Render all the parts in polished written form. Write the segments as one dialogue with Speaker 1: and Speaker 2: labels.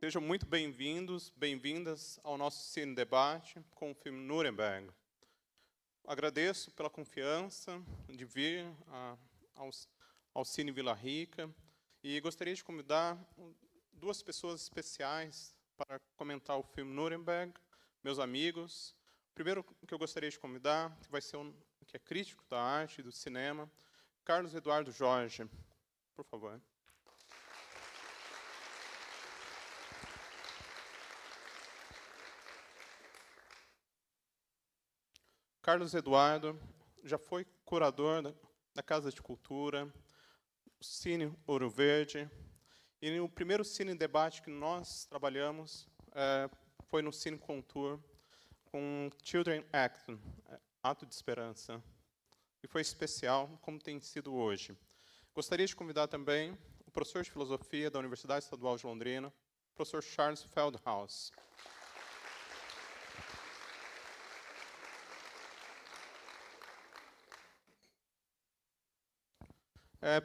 Speaker 1: Sejam muito bem-vindos, bem-vindas ao nosso Cine Debate com o filme Nuremberg. Agradeço pela confiança de vir ao Cine Vila Rica e gostaria de convidar duas pessoas especiais para comentar o filme Nuremberg, meus amigos. O primeiro que eu gostaria de convidar vai ser que é crítico da arte e do cinema, Carlos Eduardo Jorge. Por favor. Carlos Eduardo já foi curador da Casa de Cultura, Cine Ouro Verde, e o primeiro Cine Debate que nós trabalhamos foi no Cine Contour, com Children Act, Ato de Esperança, e foi especial, como tem sido hoje. Gostaria de convidar também o professor de Filosofia da Universidade Estadual de Londrina, professor Charles Feldhaus.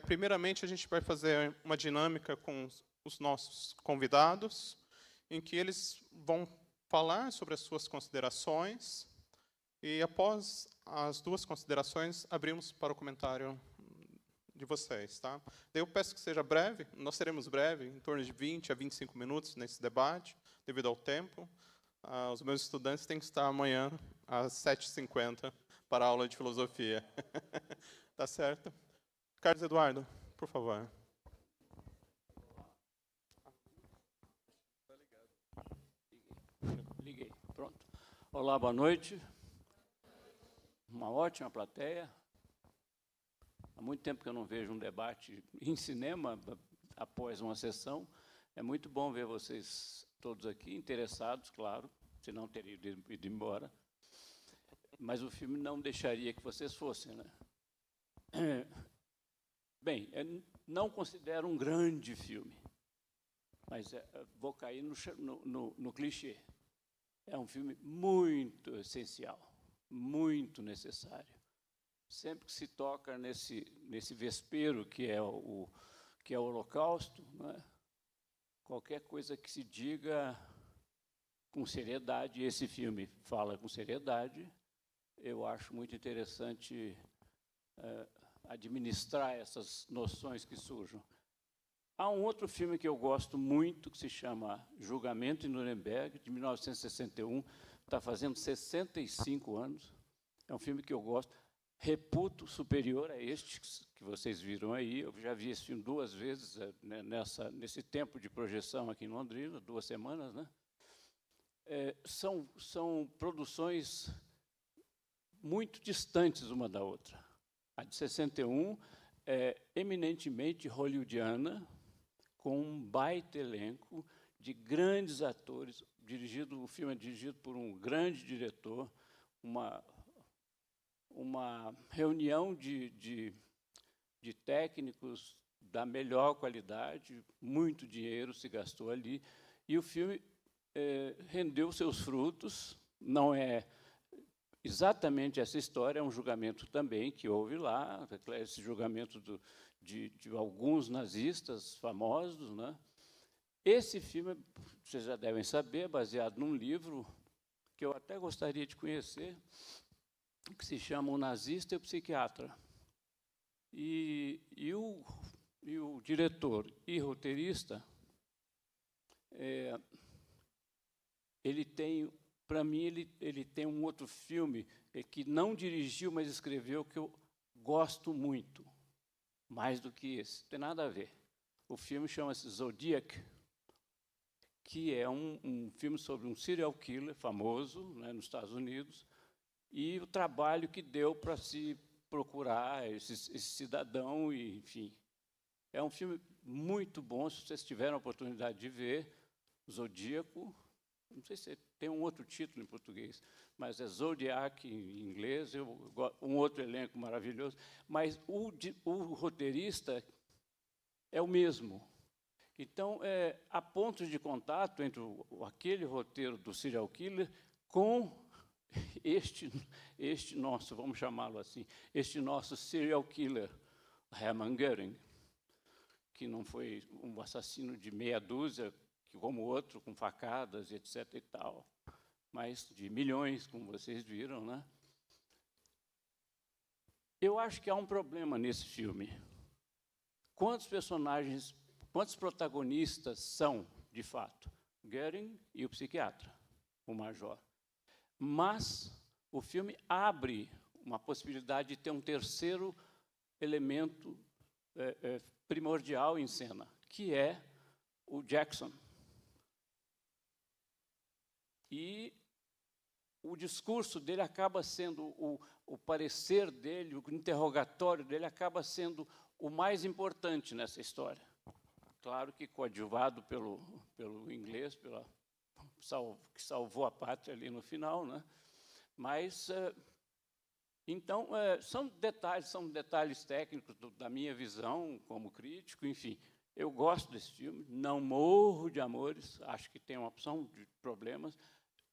Speaker 1: Primeiramente, a gente vai fazer uma dinâmica com os nossos convidados, em que eles vão falar sobre as suas considerações, e após as duas considerações, abrimos para o comentário de vocês. Tá? Eu peço que seja breve, nós seremos breve, em torno de 20 a 25 minutos nesse debate, devido ao tempo. Os meus estudantes têm que estar amanhã, às 7h50, para a aula de filosofia. Tá certo? Carlos Eduardo, por favor.
Speaker 2: Liguei. Pronto. Olá, boa noite. Uma ótima plateia. Há muito tempo que eu não vejo um debate em cinema após uma sessão. É muito bom ver vocês todos aqui, interessados, claro, senão teriam ido embora. Mas o filme não deixaria que vocês fossem, né? Bem, eu não considero um grande filme, mas vou cair no clichê. É um filme muito essencial, muito necessário. Sempre que se toca nesse vespeiro que é o Holocausto, né? Qualquer coisa que se diga com seriedade, esse filme fala com seriedade, eu acho muito interessante administrar essas noções que surjam. Há um outro filme que eu gosto muito, que se chama Julgamento em Nuremberg, de 1961, está fazendo 65 anos. É um filme que eu gosto, reputo superior a este que vocês viram aí. Eu já vi esse filme 2 vezes nesse tempo de projeção aqui em Londrina, 2 semanas, né? São produções muito distantes uma da outra. A de 61 é eminentemente hollywoodiana, com um baita elenco de grandes atores. O filme é dirigido por um grande diretor, uma reunião de técnicos da melhor qualidade, muito dinheiro se gastou ali, e o filme rendeu seus frutos. Não é exatamente essa história, é um julgamento também que houve lá, esse julgamento de alguns nazistas famosos, né? Esse filme, vocês já devem saber, é baseado num livro que eu até gostaria de conhecer, que se chama O Nazista e o Psiquiatra. E o diretor e roteirista, ele tem... Para mim, ele tem um outro filme que não dirigiu, mas escreveu, que eu gosto muito, mais do que esse. Não tem nada a ver. O filme chama-se Zodiac, que é um filme sobre um serial killer famoso, né, nos Estados Unidos, e o trabalho que deu para se procurar esse cidadão, e, enfim. É um filme muito bom, se vocês tiverem a oportunidade de ver, Zodíaco. Não sei se tem um outro título em português, mas é Zodiac em inglês, um outro elenco maravilhoso. Mas o roteirista é o mesmo. Então, há pontos de contato entre aquele roteiro do serial killer com este nosso, vamos chamá-lo assim, este nosso serial killer, Hermann Göring, que não foi um assassino de meia dúzia, como outro, com facadas, etc. e tal, mas de milhões, como vocês viram, né? Eu acho que há um problema nesse filme. Quantos personagens, quantos protagonistas são, de fato? Goering e o psiquiatra, o major. Mas o filme abre uma possibilidade de ter um terceiro elemento primordial em cena, que é o Jackson. E o discurso dele acaba sendo, o parecer dele, o interrogatório dele acaba sendo o mais importante nessa história. Claro que coadjuvado pelo inglês, que salvou a pátria ali no final, né? Mas, então, são detalhes técnicos da minha visão como crítico, enfim. Eu gosto desse filme, não morro de amores, acho que tem uma opção de problemas.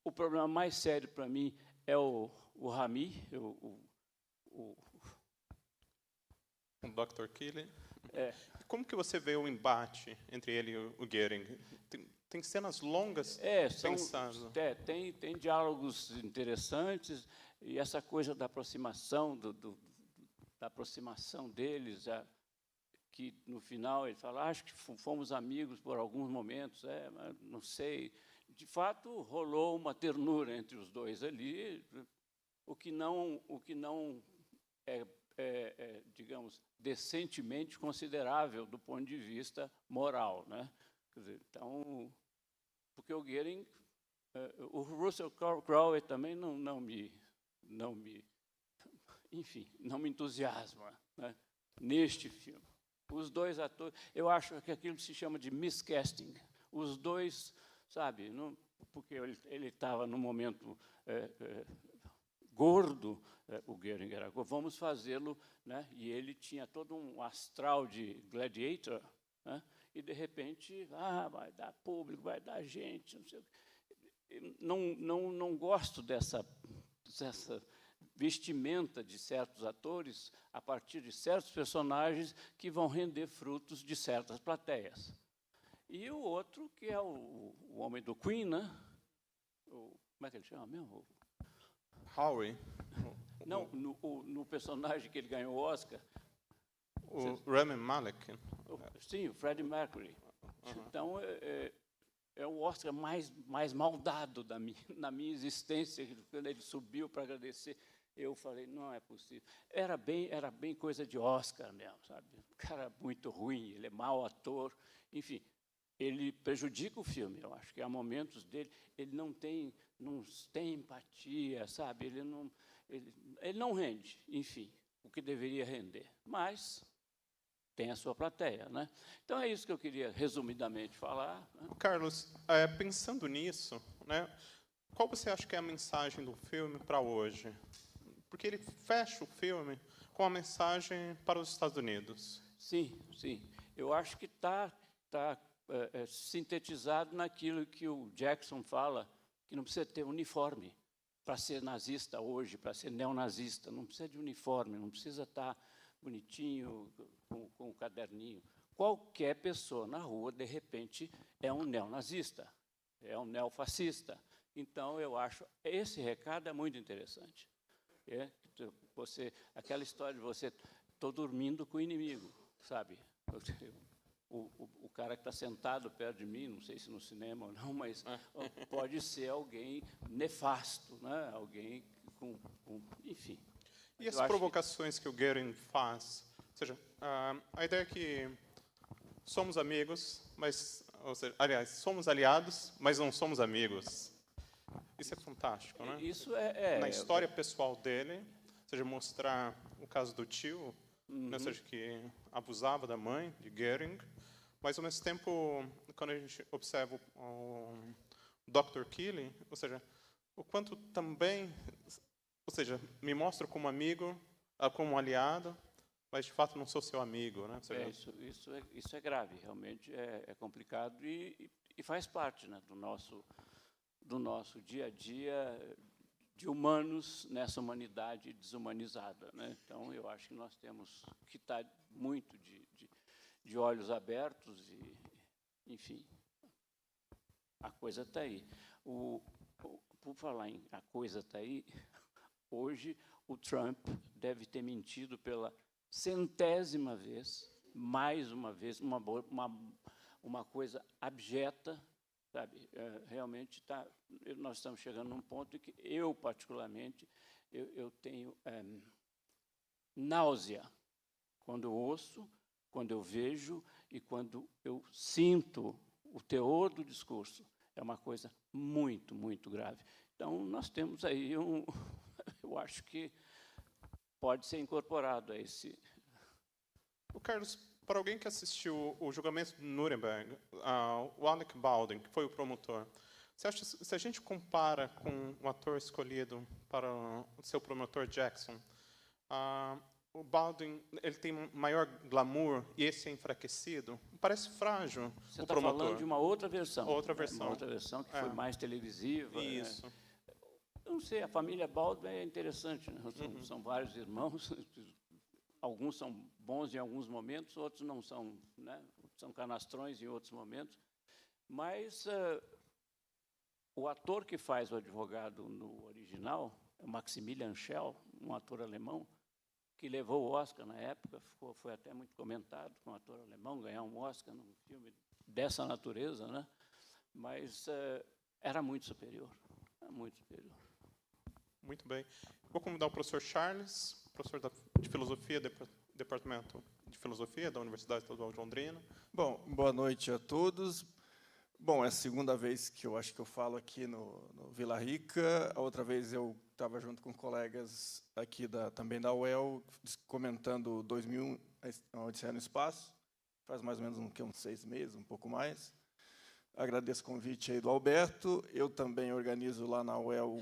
Speaker 2: O problema mais sério para mim é o Rami,
Speaker 1: o Dr. Keeley. Como que você vê o embate entre ele e o Goering? Tem cenas longas pensadas?
Speaker 2: Tem diálogos interessantes, e essa coisa da aproximação, da aproximação deles, que no final ele fala, acho que fomos amigos por alguns momentos, mas não sei. De fato, rolou uma ternura entre os dois ali, o que não é, digamos, decentemente considerável do ponto de vista moral, né? Quer dizer, então, porque o Goering, o Russell Crowe também não me entusiasma, né, neste filme. Os dois atores, eu acho que aquilo se chama de miscasting. Os dois, sabe, porque ele estava num momento gordo, o Goering era gordo, vamos fazê-lo, né? E ele tinha todo um astral de gladiator, né? E, de repente, vai dar público, vai dar gente, não sei o quê. Não gosto dessa vestimenta de certos atores a partir de certos personagens que vão render frutos de certas plateias. E o outro, que é o homem do Queen, né? Como é que ele chama mesmo?
Speaker 1: Howie.
Speaker 2: Não, no personagem que ele ganhou o Oscar.
Speaker 1: O Rami Malek.
Speaker 2: Sim, o Freddie Mercury. Então, é o Oscar mais maldado na minha existência. Quando ele subiu para agradecer, eu falei, não é possível. Era bem coisa de Oscar mesmo, sabe? O cara muito ruim, ele é mau ator, enfim. Ele prejudica o filme, eu acho que há momentos dele, ele não tem empatia, sabe? Ele não rende, enfim, o que deveria render. Mas tem a sua plateia, né? Então, é isso que eu queria, resumidamente, falar. Né?
Speaker 1: Carlos, pensando nisso, né, qual você acha que é a mensagem do filme para hoje? Porque ele fecha o filme com a mensagem para os Estados Unidos.
Speaker 2: Sim. Eu acho que está sintetizado naquilo que o Jackson fala, que não precisa ter uniforme para ser nazista hoje, para ser neonazista. Não precisa de uniforme, não precisa estar bonitinho, com o caderninho. Qualquer pessoa na rua, de repente, é um neonazista, é um neofascista. Então, eu acho esse recado é muito interessante. Aquela história de você, estou dormindo com o inimigo, sabe? O cara que está sentado perto de mim, não sei se no cinema ou não, mas pode ser alguém nefasto, né? Alguém enfim.
Speaker 1: E as provocações que o Goering faz? Ou seja, a ideia é que somos amigos, aliás, somos aliados, mas não somos amigos. Isso é fantástico, né?
Speaker 2: Isso
Speaker 1: na história pessoal dele, ou seja, mostrar o caso do tio, ou seja, que abusava da mãe, de Goering, mas, ao mesmo tempo, quando a gente observa o Dr. Keeley, ou seja, o quanto também, ou seja, me mostro como amigo, como aliado, mas, de fato, não sou seu amigo. Né? Seja,
Speaker 2: isso é grave, realmente é complicado e faz parte, né, do nosso dia a dia de humanos nessa humanidade desumanizada. Né? Então, eu acho que nós temos que estar muito de olhos abertos e, enfim. A coisa está aí. Por falar em a coisa está aí, hoje o Trump deve ter mentido pela 100ª vez, mais uma vez, uma coisa abjeta, sabe? Realmente nós estamos chegando num ponto em que eu, particularmente, eu tenho náusea quando eu ouço, quando eu vejo e quando eu sinto o teor do discurso. É uma coisa muito, muito grave. Então, nós temos aí eu acho que pode ser incorporado a esse...
Speaker 1: O Carlos, para alguém que assistiu o julgamento de Nuremberg, o Alec Baldwin, que foi o promotor, você acha, se a gente compara com o ator escolhido para o seu promotor Jackson, o Baldwin ele tem maior glamour e esse é enfraquecido? Parece frágil.
Speaker 2: Você está falando de uma outra versão.
Speaker 1: Outra versão.
Speaker 2: Uma outra versão que foi mais televisiva.
Speaker 1: Isso.
Speaker 2: Eu não sei, a família Baldwin é interessante. Né? São vários irmãos. Alguns são bons em alguns momentos, outros não são, né? São canastrões em outros momentos. Mas o ator que faz o advogado no original é o Maximilian Schell, um ator alemão, que levou o Oscar na época, foi até muito comentado com um ator alemão, ganhar um Oscar num filme dessa natureza, né? Mas era muito superior, muito superior.
Speaker 1: Muito bem. Vou convidar o professor Charles, professor de Filosofia, Departamento de Filosofia da Universidade Estadual de Londrina.
Speaker 3: Bom, boa noite a todos. Bom, é a segunda vez que eu acho que eu falo aqui no Vila Rica. A outra vez eu estava junto com colegas aqui também da UEL, comentando 2001, a Odisseia no Espaço, faz mais ou menos uns 6 meses, um pouco mais. Agradeço o convite aí do Alberto. Eu também organizo lá na UEL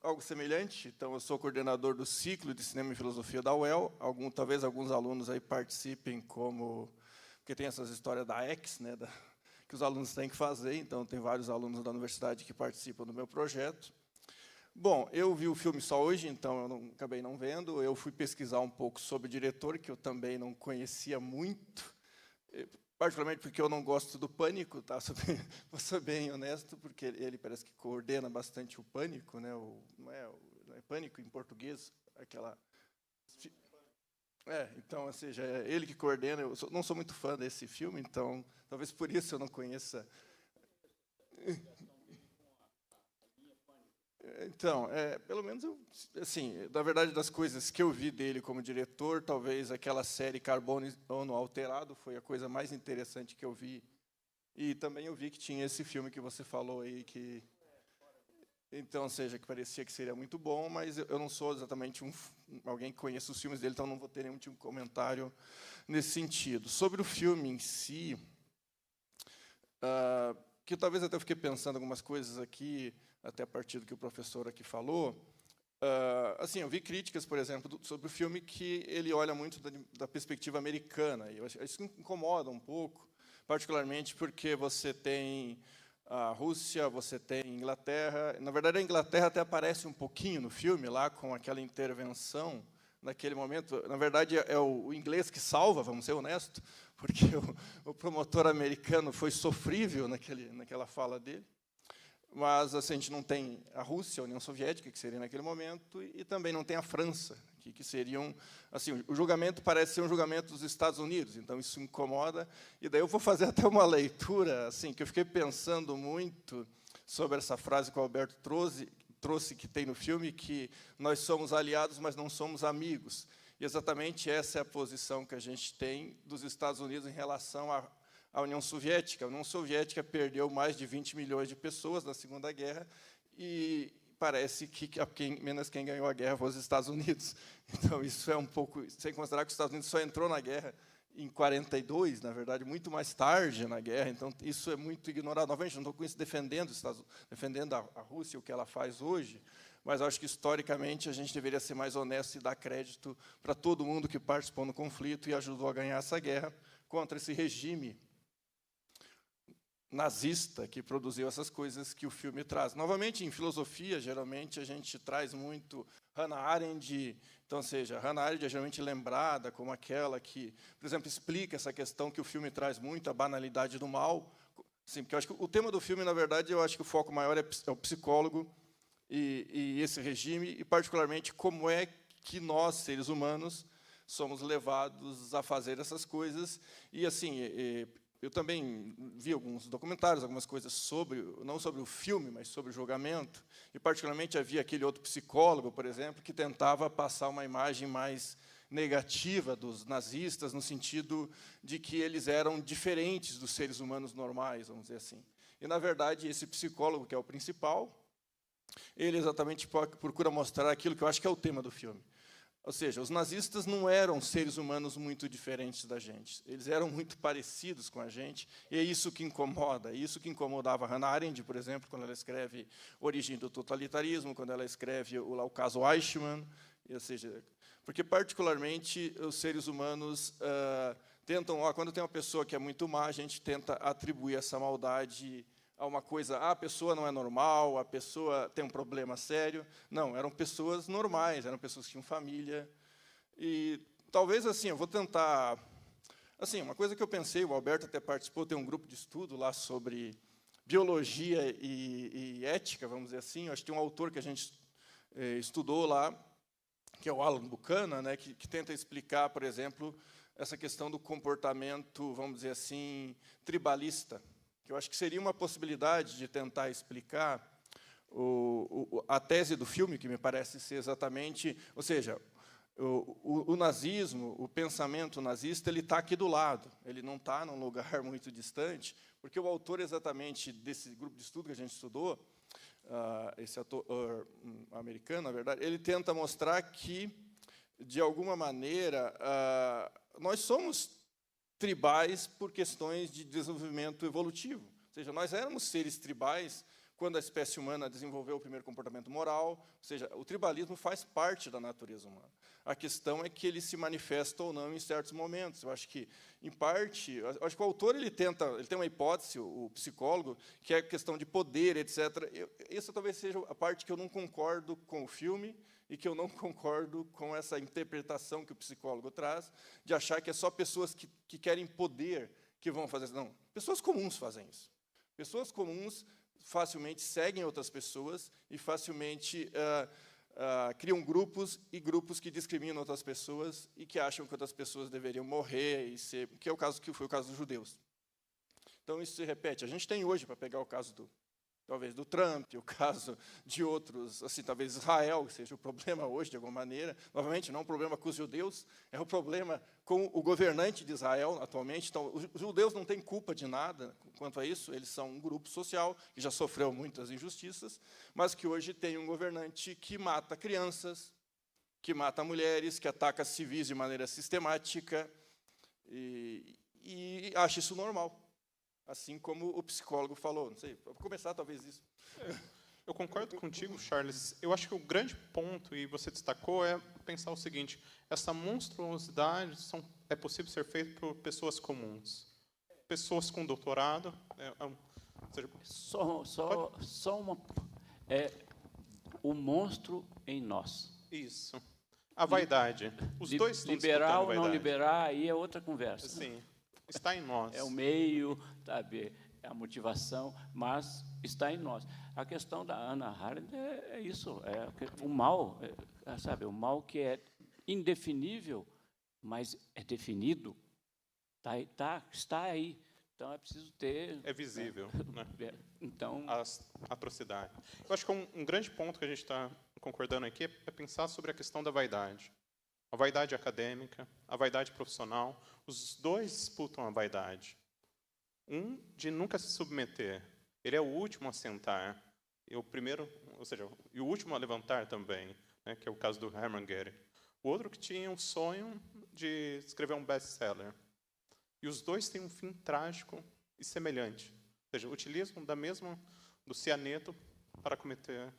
Speaker 3: algo semelhante. Então, eu sou coordenador do ciclo de Cinema e Filosofia da UEL. Talvez alguns alunos aí participem porque tem essas histórias da X, né, que os alunos têm que fazer. Então, tem vários alunos da universidade que participam do meu projeto. Bom, eu vi o filme só hoje, então eu acabei não vendo. Eu fui pesquisar um pouco sobre o diretor, que eu também não conhecia muito, particularmente porque eu não gosto do Pânico, tá? Vou ser bem honesto, porque ele parece que coordena bastante o Pânico, né? Não é Pânico em português, aquela... então, ou seja, é ele que coordena. Eu não sou muito fã desse filme, então talvez por isso eu não conheça. Então, pelo menos, assim, na verdade, das coisas que eu vi dele como diretor, talvez aquela série Carbono Alterado foi a coisa mais interessante que eu vi. E também eu vi que tinha esse filme que você falou aí, então, ou seja, que parecia que seria muito bom, mas eu não sou exatamente alguém que conheça os filmes dele, então não vou ter nenhum tipo de comentário nesse sentido. Sobre o filme em si, que talvez até eu fiquei pensando algumas coisas aqui, até a partir do que o professor aqui falou. Assim, eu vi críticas, por exemplo, sobre o filme que ele olha muito da perspectiva americana, e isso incomoda um pouco, particularmente porque você tem a Rússia, você tem a Inglaterra. Na verdade, a Inglaterra até aparece um pouquinho no filme, lá com aquela intervenção, naquele momento. Na verdade, é o inglês que salva, vamos ser honestos, porque o promotor americano foi sofrível naquela fala dele. Mas assim, a gente não tem a Rússia, a União Soviética, que seria naquele momento, e também não tem a França, que seriam... Assim, o julgamento parece ser um julgamento dos Estados Unidos, então isso incomoda. E daí eu vou fazer até uma leitura, assim, que eu fiquei pensando muito sobre essa frase que o Alberto trouxe, que tem no filme, que nós somos aliados, mas não somos amigos. E exatamente essa é a posição que a gente tem dos Estados Unidos em relação à União Soviética. A União Soviética perdeu mais de 20 milhões de pessoas na Segunda Guerra e parece que menos quem ganhou a guerra foi os Estados Unidos. Então, isso é um pouco... Sem considerar que os Estados Unidos só entrou na guerra em 42, na verdade, muito mais tarde na guerra. Então, isso é muito ignorado. Novamente, não estou com isso defendendo a Rússia, o que ela faz hoje, mas acho que, historicamente, a gente deveria ser mais honesto e dar crédito para todo mundo que participou no conflito e ajudou a ganhar essa guerra contra esse regime nazista que produziu essas coisas que o filme traz. Novamente, em filosofia, geralmente, a gente traz muito Hannah Arendt. Então, ou seja, Hannah Arendt é geralmente lembrada como aquela que, por exemplo, explica essa questão que o filme traz muito, a banalidade do mal. Sim, porque eu acho que o tema do filme, na verdade, eu acho que o foco maior é o psicólogo e esse regime, e particularmente como é que nós, seres humanos, somos levados a fazer essas coisas. E, assim, eu também vi alguns documentários, algumas coisas sobre, não sobre o filme, mas sobre o julgamento, e particularmente havia aquele outro psicólogo, por exemplo, que tentava passar uma imagem mais negativa dos nazistas, no sentido de que eles eram diferentes dos seres humanos normais, vamos dizer assim. E, na verdade, esse psicólogo, que é o principal, ele exatamente procura mostrar aquilo que eu acho que é o tema do filme. Ou seja, os nazistas não eram seres humanos muito diferentes da gente. Eles eram muito parecidos com a gente, e é isso que incomoda. É isso que incomodava Hannah Arendt, por exemplo, quando ela escreve Origem do Totalitarismo, quando ela escreve o caso Eichmann, ou seja, porque, particularmente, os seres humanos tentam, quando tem uma pessoa que é muito má, a gente tenta atribuir essa maldade a uma coisa, a pessoa não é normal, a pessoa tem um problema sério. Não, eram pessoas normais, eram pessoas que tinham família. E talvez, assim, eu vou tentar... Assim, uma coisa que eu pensei, o Alberto até participou, tem um grupo de estudo lá sobre biologia e ética, vamos dizer assim. Eu acho que tem um autor que a gente estudou lá, que é o Alan Buchanan, né, que tenta explicar, por exemplo, essa questão do comportamento, vamos dizer assim, tribalista, que eu acho que seria uma possibilidade de tentar explicar a tese do filme, que me parece ser exatamente... Ou seja, o nazismo, o pensamento nazista, ele está aqui do lado, ele não está num lugar muito distante, porque o autor exatamente desse grupo de estudo que a gente estudou, esse autor americano, na verdade, ele tenta mostrar que, de alguma maneira, nós somos tribais por questões de desenvolvimento evolutivo. Ou seja, nós éramos seres tribais quando a espécie humana desenvolveu o primeiro comportamento moral. Ou seja, o tribalismo faz parte da natureza humana. A questão é que ele se manifesta ou não em certos momentos. Eu acho que, em parte, eu acho que o autor ele tem uma hipótese, o psicólogo, que é a questão de poder, etc. Essa talvez seja a parte que eu não concordo com o filme, e que eu não concordo com essa interpretação que o psicólogo traz, de achar que é só pessoas que querem poder que vão fazer isso. Não, pessoas comuns fazem isso. Pessoas comuns facilmente seguem outras pessoas e facilmente criam grupos e grupos que discriminam outras pessoas e que acham que outras pessoas deveriam morrer, e ser, que é o caso que foi o caso dos judeus. Então, isso se repete. A gente tem hoje, para pegar o caso talvez do Trump, o caso de outros, assim, talvez Israel, que seja o problema hoje, de alguma maneira. Novamente, não é um problema com os judeus, é um problema com o governante de Israel, atualmente. Então, os judeus não têm culpa de nada quanto a isso, eles são um grupo social que já sofreu muitas injustiças, mas que hoje tem um governante que mata crianças, que mata mulheres, que ataca civis de maneira sistemática, e acha isso normal. Assim como o psicólogo falou. Não sei, para começar, talvez isso.
Speaker 1: Eu concordo contigo, Charles. Eu acho que o grande ponto, e você destacou, é pensar o seguinte: essa monstruosidade é possível ser feita por pessoas comuns. Pessoas com doutorado.
Speaker 2: O monstro em nós.
Speaker 1: Isso. A vaidade. Os dois estão
Speaker 2: liberar ou
Speaker 1: vaidade.
Speaker 2: não liberar, aí é outra conversa.
Speaker 1: Sim. Está em nós.
Speaker 2: É o meio, sabe, é a motivação, mas está em nós. A questão da Hannah Arendt é isso, o mal, sabe, o mal que é indefinível, mas é definido, está aí. Então, é preciso ter...
Speaker 1: É visível, né?
Speaker 2: Então...
Speaker 1: As atrocidades. Eu acho que um grande ponto que a gente está concordando aqui é pensar sobre a questão da vaidade. A vaidade acadêmica, a vaidade profissional, os dois disputam a vaidade. Um de nunca se submeter. Ele é o último a sentar. E o primeiro, ou seja, e o último a levantar também, né, que é o caso do Hermann Goering. O outro que tinha um sonho de escrever um best-seller. E os dois têm um fim trágico e semelhante. Ou seja, utilizam do cianeto para cometer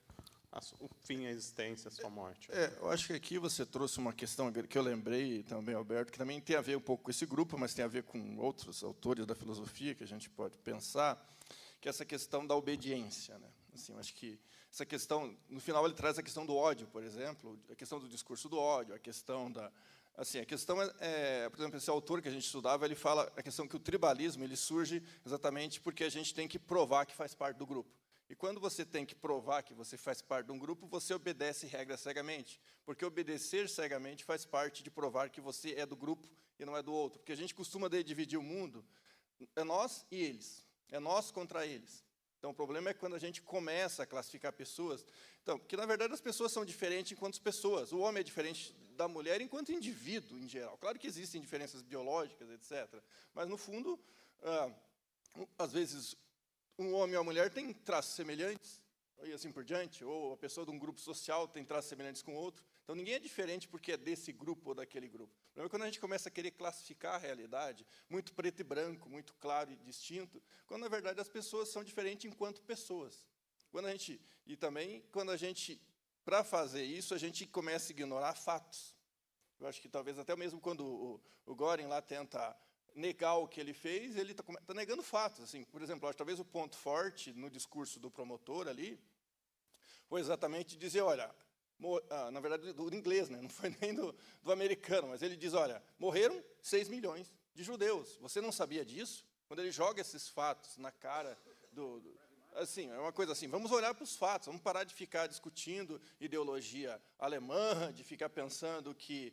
Speaker 1: o fim, a existência, a sua morte.
Speaker 3: Eu acho que aqui você trouxe uma questão que eu lembrei também, Alberto, que também tem a ver um pouco com esse grupo, mas tem a ver com outros autores da filosofia que a gente pode pensar, que é essa questão da obediência, né? Assim, eu acho que essa questão, no final, ele traz a questão do ódio, por exemplo, a questão do discurso do ódio, a questão Assim, a questão por exemplo, esse autor que a gente estudava, ele fala a questão que o tribalismo ele surge exatamente porque a gente tem que provar que faz parte do grupo. E quando você tem que provar que você faz parte de um grupo, você obedece regras cegamente, porque obedecer cegamente faz parte de provar que você é do grupo e não é do outro. Porque a gente costuma dividir o mundo, é nós e eles, é nós contra eles. Então, o problema é quando a gente começa a classificar pessoas. Então, porque, na verdade, as pessoas são diferentes enquanto pessoas. O homem é diferente da mulher enquanto indivíduo, em geral. Claro que existem diferenças biológicas, etc. Mas, no fundo, às vezes, um homem e uma mulher têm traços semelhantes, e assim por diante, ou a pessoa de um grupo social tem traços semelhantes com outro. Então, ninguém é diferente porque é desse grupo ou daquele grupo. O problema é quando a gente começa a querer classificar a realidade, muito preto e branco, muito claro e distinto, quando, na verdade, as pessoas são diferentes enquanto pessoas. E também, quando a gente, para fazer isso, a gente começa a ignorar fatos. Eu acho que talvez até mesmo quando o Göring lá tenta negar o que ele fez, ele está negando fatos. Assim, por exemplo, acho que talvez o ponto forte no discurso do promotor ali foi exatamente dizer, olha, na verdade, do inglês, né? Não foi nem do americano, mas ele diz, olha, morreram 6 milhões de judeus. Você não sabia disso? Quando ele joga esses fatos na cara assim, é uma coisa assim, vamos olhar para os fatos, vamos parar de ficar discutindo ideologia alemã, de ficar pensando que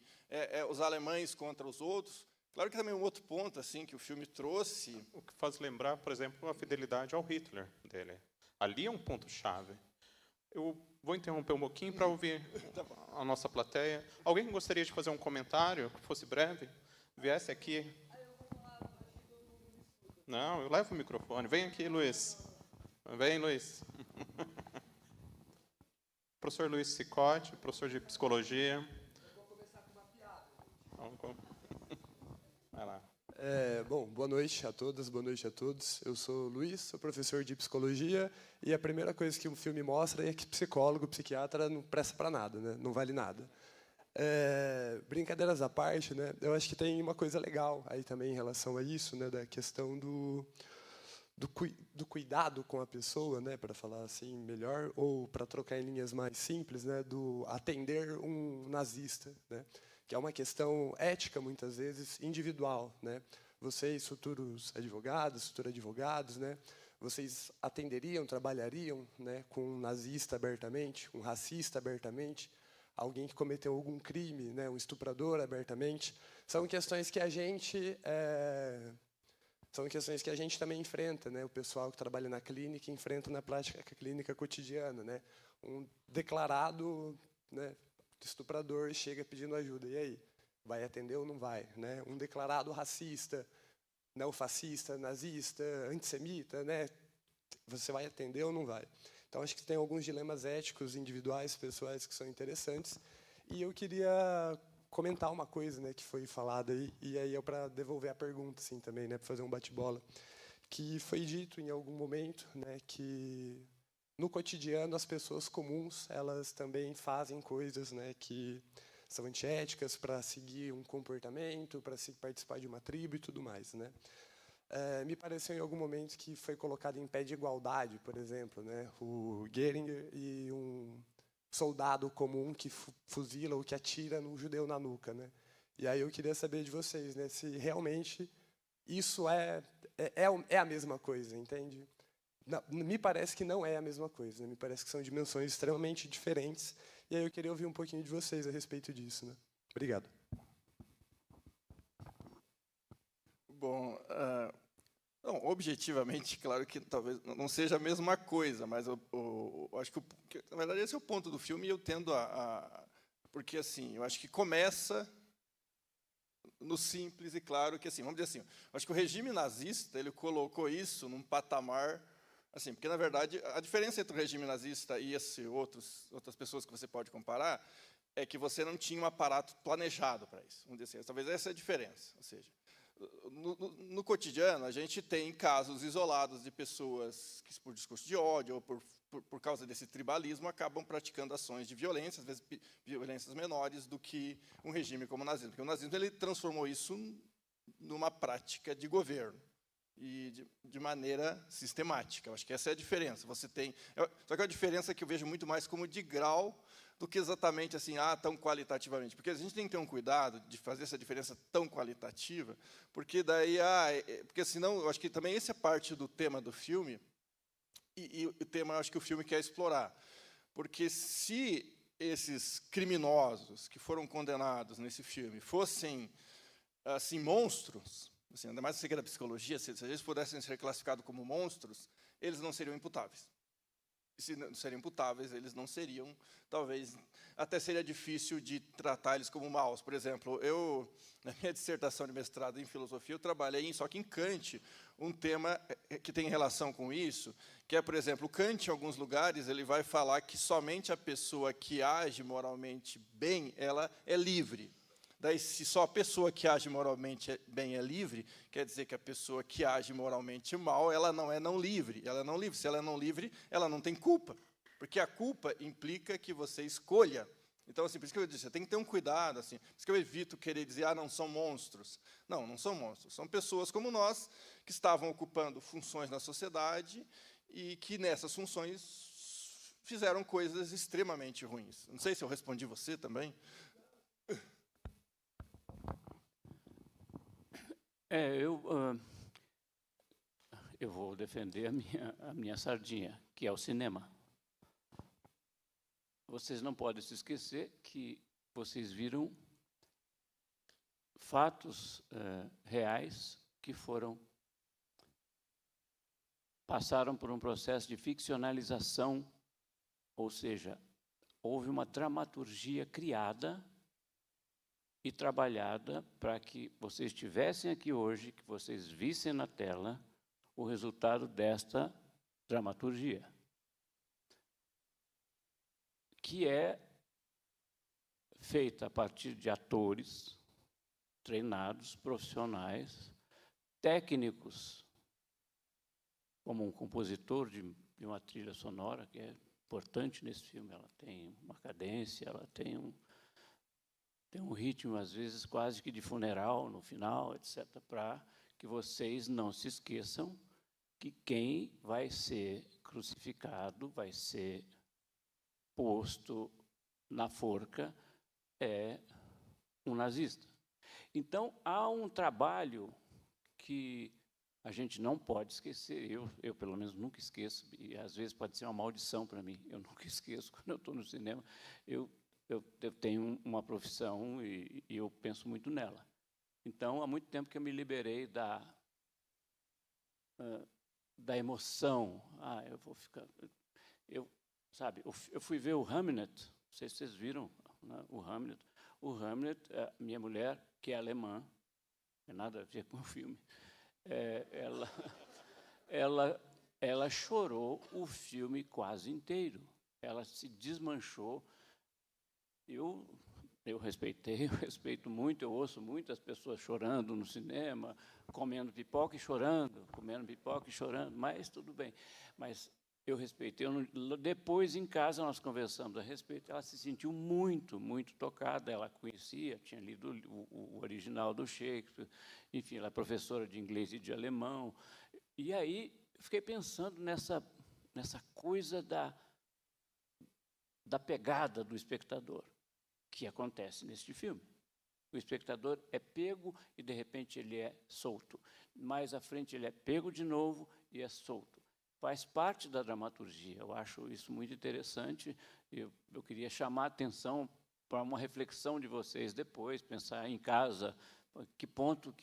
Speaker 3: os alemães contra os outros. Claro que também um outro ponto assim que o filme trouxe...
Speaker 1: O que faz lembrar, por exemplo, a fidelidade ao Hitler dele. Ali é um ponto-chave. Eu vou interromper um pouquinho para ouvir a nossa plateia. Alguém gostaria de fazer um comentário, que fosse breve? Viesse aqui. Não, eu levo o microfone. Vem aqui, Luiz. Vem, Luiz. Professor Luiz Cicotti, professor de psicologia.
Speaker 4: Eu vou começar com uma piada.
Speaker 1: Vai lá.
Speaker 4: Bom, boa noite a todas, boa noite a todos. Eu sou o Luiz, sou professor de psicologia, e a primeira coisa que o filme mostra é que psicólogo, psiquiatra não presta para nada, né? Não vale nada. Brincadeiras à parte, né? Eu acho que tem uma coisa legal aí também em relação a isso, né? Da questão do cuidado com a pessoa, né? Para falar assim melhor, ou para trocar em linhas mais simples, né? Do atender um nazista, né? Que é uma questão ética, muitas vezes, individual, né? Vocês, futuros advogados, né? Vocês atenderiam, trabalhariam, né, com um nazista abertamente, um racista abertamente, alguém que cometeu algum crime, né, um estuprador abertamente? São questões que a gente também enfrenta, né? O pessoal que trabalha na clínica enfrenta na prática clínica cotidiana, né? Um declarado, né, estuprador chega pedindo ajuda, e aí? Vai atender ou não vai? Né? Um declarado racista, neofascista, nazista, antissemita, né? Você vai atender ou não vai? Então, acho que tem alguns dilemas éticos, individuais, pessoais, que são interessantes. E eu queria comentar uma coisa, né, que foi falada aí, e aí é para devolver a pergunta assim, também, né, para fazer um bate-bola, que foi dito em algum momento, né, que no cotidiano as pessoas comuns elas também fazem coisas, né, que são antiéticas para seguir um comportamento, para se participar de uma tribo e tudo mais, né? Me pareceu em algum momento que foi colocado em pé de igualdade, por exemplo, né, o Göring e um soldado comum que fuzila ou que atira num judeu na nuca, né? E aí eu queria saber de vocês, né, se realmente isso é a mesma coisa, entende? Não, me parece que não é a mesma coisa, né? Me parece que são dimensões extremamente diferentes. E aí eu queria ouvir um pouquinho de vocês a respeito disso, né? Obrigado.
Speaker 3: Bom, objetivamente, claro que talvez não seja a mesma coisa, mas eu acho que, na verdade, esse é o ponto do filme, e eu tendo porque, assim, eu acho que começa no simples e claro que, assim, vamos dizer assim, eu acho que o regime nazista, ele colocou isso num patamar, assim, porque, na verdade, a diferença entre o regime nazista e outras pessoas que você pode comparar é que você não tinha um aparato planejado para isso. Vamos dizer assim, talvez essa é a diferença. Ou seja, no cotidiano, a gente tem casos isolados de pessoas que, por discurso de ódio ou por causa desse tribalismo, acabam praticando ações de violência, às vezes violências menores do que um regime como o nazismo. Porque o nazismo ele transformou isso numa prática de governo e de maneira sistemática. Eu acho que essa é a diferença. Só que a diferença é que eu vejo muito mais como de grau do que exatamente assim, tão qualitativamente. Porque a gente tem que ter um cuidado de fazer essa diferença tão qualitativa, porque daí, porque senão, eu acho que também essa é parte do tema do filme, e o tema, eu acho que o filme quer explorar. Porque se esses criminosos que foram condenados nesse filme fossem assim monstros, assim, ainda mais você que é da psicologia, se eles pudessem ser classificados como monstros, eles não seriam imputáveis. E se não seriam imputáveis, eles não seriam, talvez, até seria difícil de tratar eles como maus. Por exemplo, na minha dissertação de mestrado em filosofia, eu trabalhei, só que em Kant, um tema que tem relação com isso, que é, por exemplo, Kant, em alguns lugares, ele vai falar que somente a pessoa que age moralmente bem, ela é livre. Daí, se só a pessoa que age moralmente bem é livre, quer dizer que a pessoa que age moralmente mal, ela não é não livre. Ela é não livre. Se ela é não livre, ela não tem culpa. Porque a culpa implica que você escolha. Então, assim, por isso que eu disse, você tem que ter um cuidado. Assim, por isso que eu evito querer dizer, não são monstros. Não, não são monstros. São pessoas como nós, que estavam ocupando funções na sociedade e que, nessas funções, fizeram coisas extremamente ruins. Não sei se eu respondi você também.
Speaker 2: Eu vou defender a minha sardinha, que é o cinema. Vocês não podem se esquecer que vocês viram fatos reais que passaram por um processo de ficcionalização, ou seja, houve uma dramaturgia criada e trabalhada para que vocês estivessem aqui hoje, que vocês vissem na tela o resultado desta dramaturgia, que é feita a partir de atores treinados, profissionais, técnicos, como um compositor de uma trilha sonora, que é importante nesse filme. Ela tem uma cadência, ela tem um ritmo, às vezes, quase que de funeral no final, etc., para que vocês não se esqueçam que quem vai ser crucificado, vai ser posto na forca, é um nazista. Então, há um trabalho que a gente não pode esquecer. Eu, pelo menos, nunca esqueço, e às vezes pode ser uma maldição para mim. Eu nunca esqueço, quando eu estou no cinema, eu tenho uma profissão e eu penso muito nela. Então, há muito tempo que eu me liberei da emoção. Eu vou ficar... Sabe, eu fui ver o Hamlet, não sei se vocês viram, né, o Hamlet. O Hamlet, minha mulher, que é alemã, não tem nada a ver com o filme, ela chorou o filme quase inteiro. Ela se desmanchou. Eu respeito muito, eu ouço muitas pessoas chorando no cinema, comendo pipoca e chorando, mas tudo bem. Mas eu respeitei. Depois, em casa, nós conversamos a respeito. Ela se sentiu muito, muito tocada. Ela conhecia, tinha lido o original do Shakespeare. Enfim, ela é professora de inglês e de alemão. E aí, eu fiquei pensando nessa coisa da pegada do espectador, que acontece neste filme. O espectador é pego e, de repente, ele é solto. Mais à frente, ele é pego de novo e é solto. Faz parte da dramaturgia. Eu acho isso muito interessante. Eu queria chamar a atenção para uma reflexão de vocês depois, pensar em casa, que ponto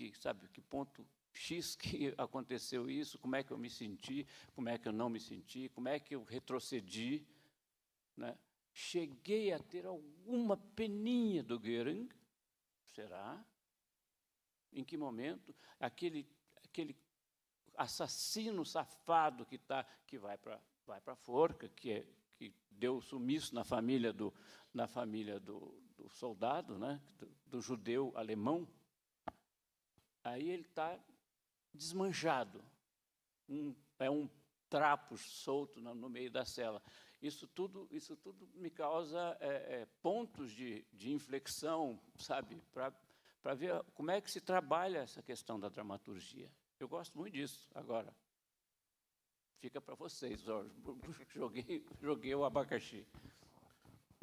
Speaker 2: X que aconteceu isso, como é que eu me senti, como é que eu não me senti, como é que eu retrocedi, né? Cheguei a ter alguma peninha do Goering, será? Em que momento? Aquele assassino safado que vai para a forca, que deu sumiço na família do soldado, né? do judeu alemão. Aí ele está desmanchado, é um trapo solto no meio da cela. Isso tudo me causa pontos de inflexão, sabe, para ver como é que se trabalha essa questão da dramaturgia. Eu gosto muito disso. Agora, fica para vocês, joguei o abacaxi.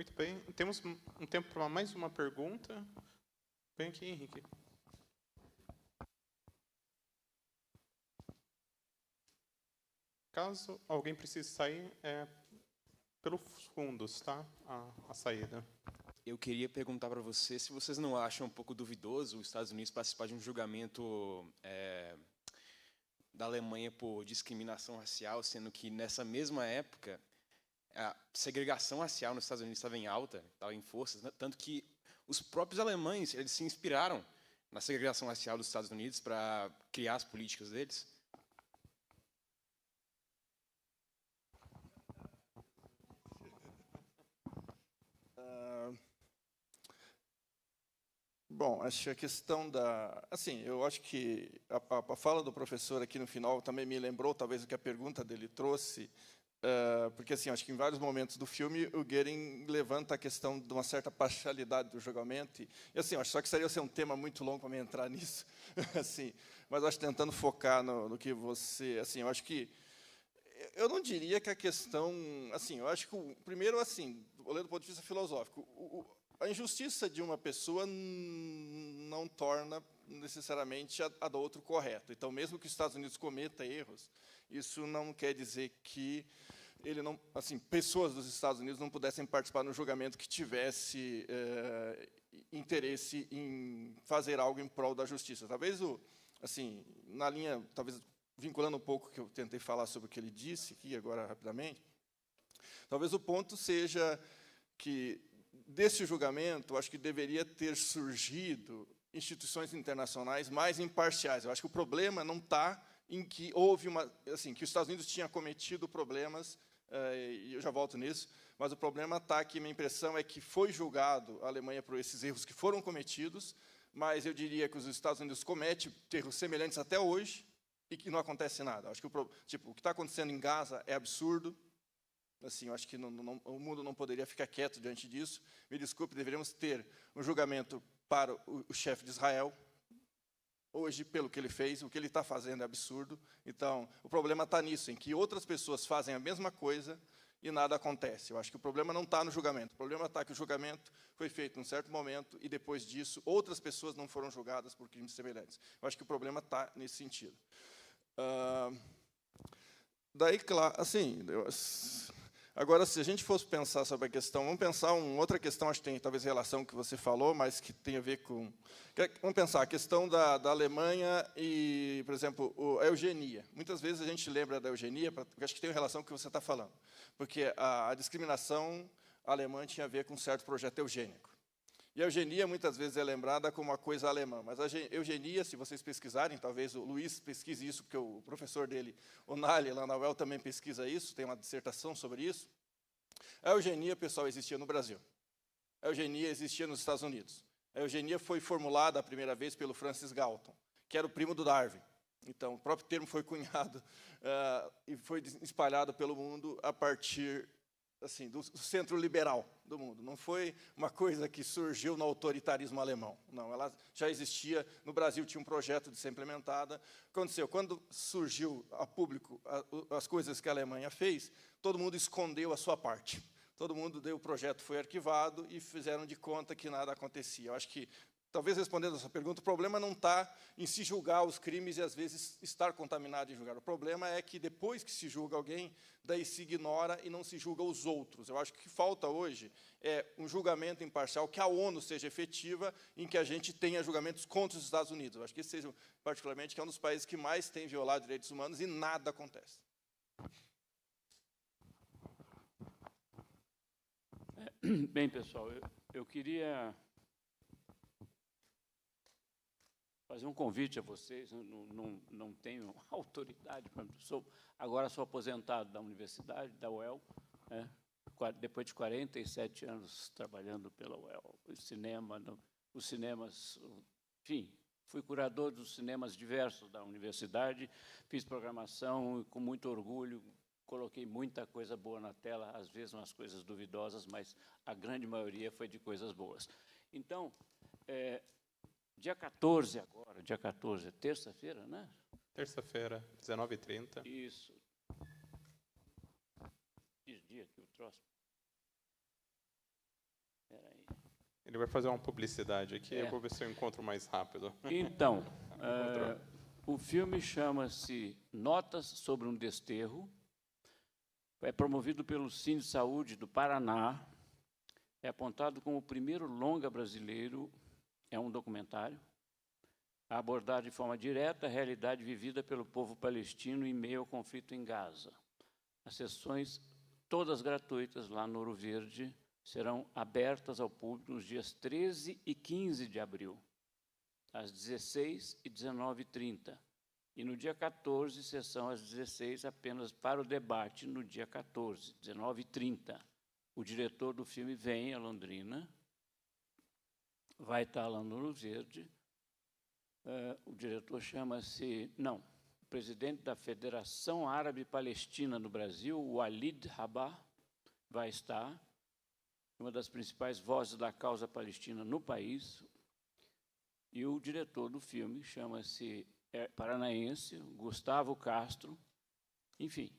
Speaker 1: Muito bem. Temos um tempo para mais uma pergunta. Vem aqui, Henrique. Caso alguém precise sair, é pelos fundos, tá? A saída.
Speaker 5: Eu queria perguntar para você se vocês não acham um pouco duvidoso os Estados Unidos participar de um julgamento da Alemanha por discriminação racial, sendo que nessa mesma época a segregação racial nos Estados Unidos estava em alta, estava em forças, né? Tanto que os próprios alemães eles se inspiraram na segregação racial dos Estados Unidos para criar as políticas deles.
Speaker 3: Bom, acho que a questão da... Assim, eu acho que a fala do professor aqui no final também me lembrou, talvez, o que a pergunta dele trouxe, porque, assim, acho que em vários momentos do filme o Goering levanta a questão de uma certa parcialidade do julgamento. E assim, acho só que seria um tema muito longo para me entrar nisso, assim, mas acho que tentando focar no que você... Assim, eu acho que... Eu não diria que a questão... Assim, eu acho que, primeiro, assim, olhando do ponto de vista filosófico, a injustiça de uma pessoa não torna necessariamente a do outro correto. Então, mesmo que os Estados Unidos cometa erros, isso não quer dizer que ele não, assim, pessoas dos Estados Unidos não pudessem participar no julgamento que tivesse interesse em fazer algo em prol da justiça. Talvez assim, na linha, talvez vinculando um pouco o que eu tentei falar sobre o que ele disse aqui agora rapidamente, talvez o ponto seja que desse julgamento, acho que deveria ter surgido instituições internacionais mais imparciais. Eu acho que o problema não está em que houve que os Estados Unidos tinha cometido problemas, e eu já volto nisso, mas o problema está que minha impressão é que foi julgado a Alemanha por esses erros que foram cometidos, mas eu diria que os Estados Unidos cometem erros semelhantes até hoje e que não acontece nada. Acho que o que está acontecendo em Gaza é absurdo. Assim, eu acho que o mundo não poderia ficar quieto diante disso. Me desculpe, deveríamos ter um julgamento para o chefe de Israel. Hoje, pelo que ele fez, o que ele está fazendo é absurdo. Então, o problema está nisso, em que outras pessoas fazem a mesma coisa e nada acontece. Eu acho que o problema não está no julgamento. O problema está que o julgamento foi feito num certo momento e, depois disso, outras pessoas não foram julgadas por crimes semelhantes. Eu acho que o problema está nesse sentido. Daí, claro, assim... Agora, se a gente fosse pensar sobre a questão, vamos pensar uma outra questão, acho que tem talvez relação com o que você falou, mas que tem a ver com... Vamos pensar a questão da Alemanha e, por exemplo, a eugenia. Muitas vezes a gente lembra da eugenia, porque acho que tem relação com o que você está falando, porque a discriminação alemã tinha a ver com um certo projeto eugênico. E a eugenia, muitas vezes, é lembrada como uma coisa alemã, mas a eugenia, se vocês pesquisarem, talvez o Luiz pesquise isso, porque o professor dele, o Nali, lá na UEL, também pesquisa isso, tem uma dissertação sobre isso. A eugenia, pessoal, existia no Brasil. A eugenia existia nos Estados Unidos. A eugenia foi formulada a primeira vez pelo Francis Galton, que era o primo do Darwin. Então, o próprio termo foi cunhado e foi espalhado pelo mundo a partir... assim, do centro liberal do mundo. Não foi uma coisa que surgiu no autoritarismo alemão. Não, ela já existia. No Brasil tinha um projeto de ser implementada. Aconteceu, quando surgiu a público as coisas que a Alemanha fez, todo mundo escondeu a sua parte. Todo mundo o projeto foi arquivado e fizeram de conta que nada acontecia. Eu acho que, talvez respondendo a sua pergunta, o problema não está em se julgar os crimes e, às vezes, estar contaminado em julgar. O problema é que, depois que se julga alguém, daí se ignora e não se julga os outros. Eu acho que o que falta hoje é um julgamento imparcial, que a ONU seja efetiva, em que a gente tenha julgamentos contra os Estados Unidos. Eu acho que esse seja, particularmente, que é um dos países que mais tem violado direitos humanos e nada acontece.
Speaker 2: Bem, pessoal, eu queria... fazer um convite a vocês, não tenho autoridade, agora sou aposentado da universidade, da UEL, né, depois de 47 anos trabalhando pela UEL, os cinemas, enfim, fui curador dos cinemas diversos da universidade, fiz programação e, com muito orgulho, coloquei muita coisa boa na tela, às vezes umas coisas duvidosas, mas a grande maioria foi de coisas boas. Então, dia 14 agora, dia 14, terça-feira, né?
Speaker 1: Terça-feira, 19h30.
Speaker 2: Isso. Que dia que o troço?
Speaker 1: Ele vai fazer uma publicidade aqui,
Speaker 2: É.
Speaker 1: eu vou ver se eu encontro mais rápido.
Speaker 2: Então, o filme chama-se Notas sobre um Desterro. É promovido pelo Cine de Saúde do Paraná. É apontado como o primeiro longa brasileiro. É um documentário. A abordar de forma direta a realidade vivida pelo povo palestino em meio ao conflito em Gaza. As sessões, todas gratuitas lá no Ouro Verde, serão abertas ao público nos dias 13 e 15 de abril, às 16 e 19h30. E no dia 14, sessão às 16, apenas para o debate no dia 14, 19h30. O diretor do filme vem a Londrina, vai estar lá no Ouro Verde. O diretor chama-se... Não, o presidente da Federação Árabe Palestina no Brasil, o Walid Rabah, vai estar, uma das principais vozes da causa palestina no país. E o diretor do filme chama-se paranaense, Gustavo Castro. Enfim,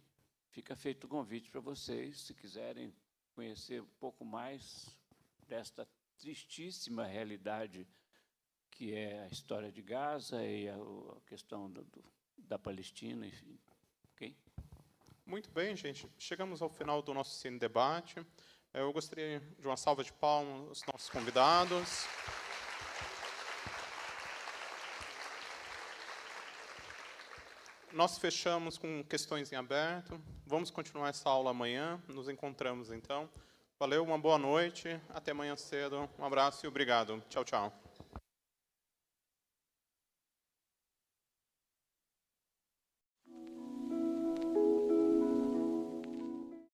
Speaker 2: fica feito o convite para vocês, se quiserem conhecer um pouco mais desta tristíssima realidade que é a história de Gaza e a questão da Palestina, enfim. Okay?
Speaker 1: Muito bem, gente. Chegamos ao final do nosso Cine Debate. Eu gostaria de uma salva de palmas aos nossos convidados. Nós fechamos com questões em aberto. Vamos continuar essa aula amanhã. Nos encontramos, então. Valeu, uma boa noite. Até amanhã cedo. Um abraço e obrigado. Tchau, tchau.